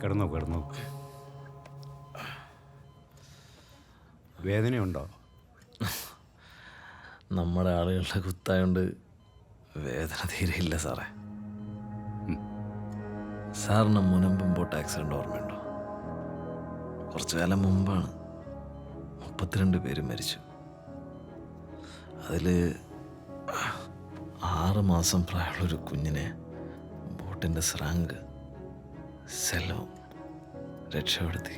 കിടന്നു കിടന്നു. വേദനയുണ്ടോ? നമ്മുടെ ആളുകളുടെ കുത്തായോണ്ട് വേദന തീരെയില്ല സാറേ. സാറിന് മുൻപും ബോട്ട് ആക്സിഡൻ്റ് ഓർമ്മയുണ്ടോ? കുറച്ചു കാലം മുമ്പാണ്. 32 പേര് മരിച്ചു. അതിൽ 6 മാസം പ്രായമുള്ളൊരു കുഞ്ഞിനെ ബോട്ടിൻ്റെ സ്രാങ്ക് സെൽവം രക്ഷപ്പെടുത്തി.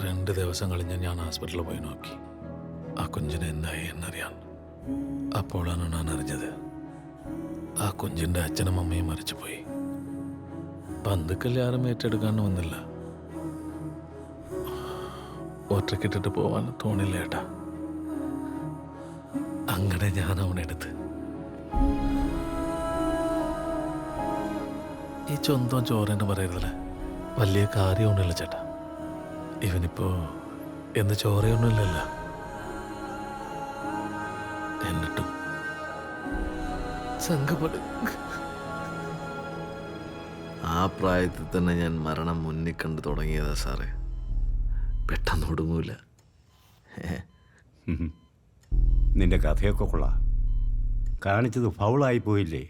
2 ദിവസം കഴിഞ്ഞ് ഞാൻ ഹോസ്പിറ്റലിൽ പോയി നോക്കി. ആ കുഞ്ഞിന് എന്തായി എന്നറിയാൻ. അപ്പോഴാണ് ഞാൻ അറിഞ്ഞത് ആ കുഞ്ഞിൻ്റെ അച്ഛനും അമ്മയും മരിച്ചുപോയി. ബന്ധുക്കൾ ആരും ഏറ്റെടുക്കാൻ വന്നില്ല. ഒറ്റക്കിട്ടിട്ട് പോവാൻ തോന്നില്ല ഏട്ടാ. അങ്ങനെ ഞാൻ അവനെടുത്ത് ഈ സ്വന്തം ചോരേന്ന് പറയരുതല്ലേ, വലിയ കാര്യമൊന്നുമില്ല ചേട്ടാ. ഇവനിപ്പോ എന്ത് ചോരയൊന്നുമില്ലല്ലോ. എന്നിട്ടും സംഘപട ആ പ്രായത്തിൽ തന്നെ ഞാൻ മരണം മുന്നിൽ കണ്ടു തുടങ്ങിയതാ സാറേ. പെട്ടെന്ന് ഒടുങ്ങൂല. നിന്റെ കഥയൊക്കെ കൊള്ളാം. കാണിച്ചത് ഫൗളായി പോയില്ലേ?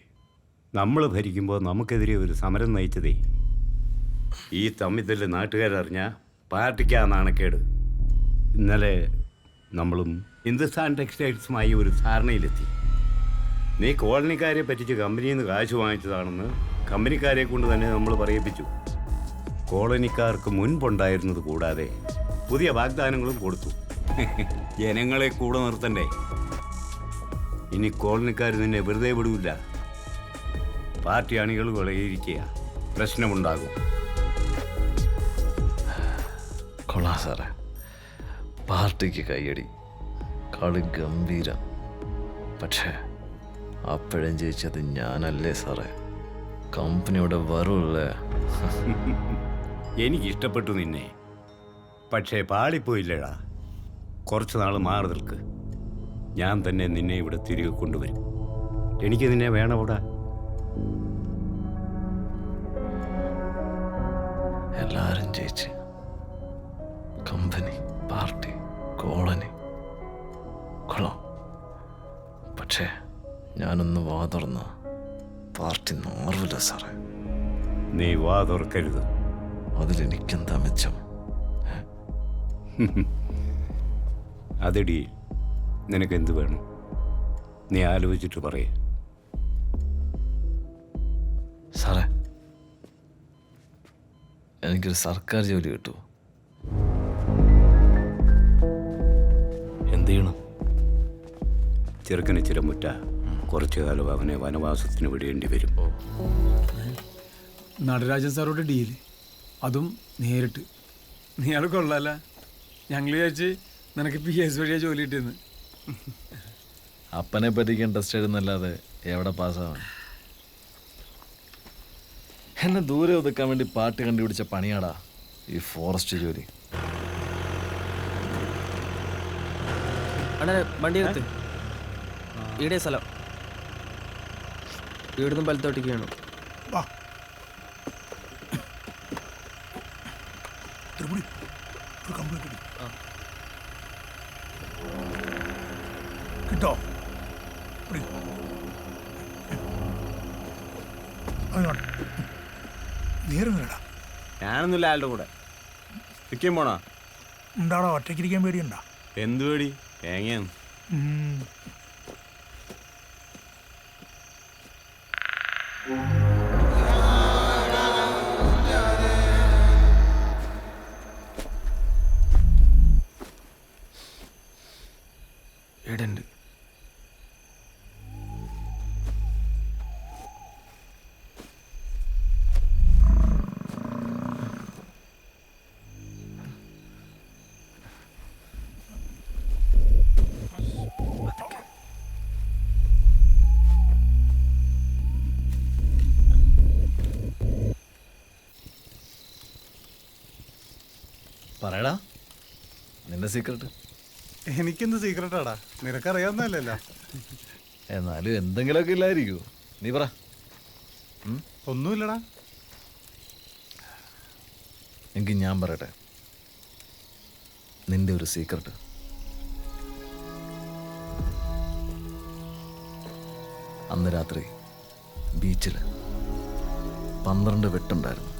നമ്മൾ ഭരിക്കുമ്പോൾ നമുക്കെതിരെ ഒരു സമരം നയിച്ചതേ. ഈ തമ്മിത്തല്ല് നാട്ടുകാരറിഞ്ഞാൽ പാർട്ടിക്കാ നാണക്കേട്. ഇന്നലെ നമ്മളും ഹിന്ദുസ്ഥാൻ ടെക്സ്റ്റൈൽസുമായി ഒരു ധാരണയിലെത്തി. നീ കോളനിക്കാരെ പറ്റിച്ച് കമ്പനിയിൽ നിന്ന് കാശ് വാങ്ങിച്ചതാണെന്ന് കമ്പനിക്കാരെ കൊണ്ട് തന്നെ നമ്മൾ പറയിപ്പിച്ചു. കോളനിക്കാർക്ക് മുൻപുണ്ടായിരുന്നത് കൂടാതെ പുതിയ വാഗ്ദാനങ്ങളും കൊടുത്തു. ജനങ്ങളെ കൂടെ നിർത്തണ്ടേ? ഇനി കോളനിക്കാർ നിന്നെ വെറുതെ വിടൂല്ല. പാർട്ടി അണികൾ വിളയിരിക്കുക, പ്രശ്നമുണ്ടാകും. കൊള്ളാം സാറേ. പാർട്ടിക്ക് കയ്യടി, കളി ഗംഭീരം. പക്ഷേ അപ്പോഴും ജയിച്ചത് ഞാനല്ലേ സാറേ? കമ്പനിയുടെ വരൂല്ലേ? എനിക്കിഷ്ടപ്പെട്ടു നിന്നെ, പക്ഷേ പാളിപ്പോയില്ലടാ. കുറച്ച് നാൾ മാറി നിൽക്ക്. ഞാൻ തന്നെ നിന്നെ ഇവിടെ തിരികെ കൊണ്ടുവരും. എനിക്ക് നിന്നെ വേണമിടാ. എല്ലാവരും ജയിച്ച്, കമ്പനി, പാർട്ടി, കോളനി കൊള്ളാം. പക്ഷേ ഞാനൊന്ന് വാ തുറന്ന പാർട്ടി നാർവില്ല സാറേ. നീ വാ തുറക്കരുത്. അതിലെനിക്കെന്താ മെച്ചം? അതെടി, നിനക്കെന്ത് വേണം? നീ ആലോചിച്ചിട്ട് പറയേ. സാറേ, എനിക്കൊരു സർക്കാർ ജോലി കിട്ടുമോ? എന്ത് ചെയ്യണം? ചെറുക്കന് ചിരമുറ്റ. കുറച്ചു കാലം അവനെ വനവാസത്തിന് വിടേണ്ടി വരും. നടരാജൻ സാറോട് ഡീല്, അതും നേരിട്ട്. നീയാൾ കൊള്ളാല. ഞങ്ങൾ വിചാരിച്ച് നിനക്ക് PS വഴിയാ ജോലി കിട്ടിയെന്ന്. അപ്പനെ പറ്റിക്കാൻ ടെസ്റ്റ് എഴുതുന്നല്ലാതെ എവിടെ പാസ്സാവാൻ? എന്നെ ദൂരെ ഒതുക്കാൻ വേണ്ടി പാട്ട് കണ്ടുപിടിച്ച പണിയാടാ ഈ ഫോറസ്റ്റ് ജോലി. അണ്ണേ വണ്ടി നിർത്ത്. ഈടെ സ്ഥലം ഇവിടുന്ന് പലത്തോട്ടിക്കാണ്. കിട്ടോ? നേരുന്നില്ലടാ. ഞാനൊന്നുമില്ല ആളുടെ കൂടെ. ഇരിക്കാൻ പോണോ? ഉണ്ടാടാ, ഒറ്റയ്ക്കിരിക്കാൻ പേടിയുണ്ടാ? എന്ത് പേടി? തേങ്ങയാണ്. ഇടണ്ട്. പറയടാ നിന്റെ സീക്രട്ട്. എനിക്കെന്ത് സീക്രട്ടാടാ? നിനക്കറിയാവുന്നതല്ലല്ലോ. എന്നാലും എന്തെങ്കിലുമൊക്കെ ഇല്ലായിരിക്കൂ. നീ പറ. ഒന്നുമില്ലടാ. എങ്കിൽ ഞാൻ പറയട്ടെ, നിന്റെ ഒരു സീക്രട്ട്. അന്ന് രാത്രി ബീച്ചിൽ 12 വെട്ടുണ്ടായിരുന്നു.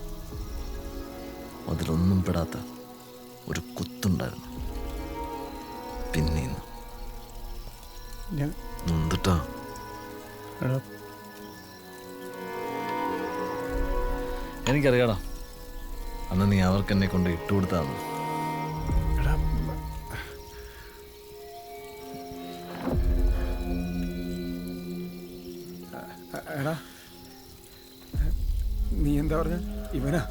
അതിലൊന്നും പെടാത്ത ഒരു കുത്തുണ്ടായിരുന്നു. പിന്നീന്ന് ഞാൻ എന്തിട്ടാ എടാ എനിക്കറിയാടാ, അന്ന് നീ അവർക്ക് എന്നെ കൊണ്ട് ഇട്ടുകൊടുത്താന്ന്. എടാ എടാ നീ എന്താ പറഞ്ഞ ഇവനാ?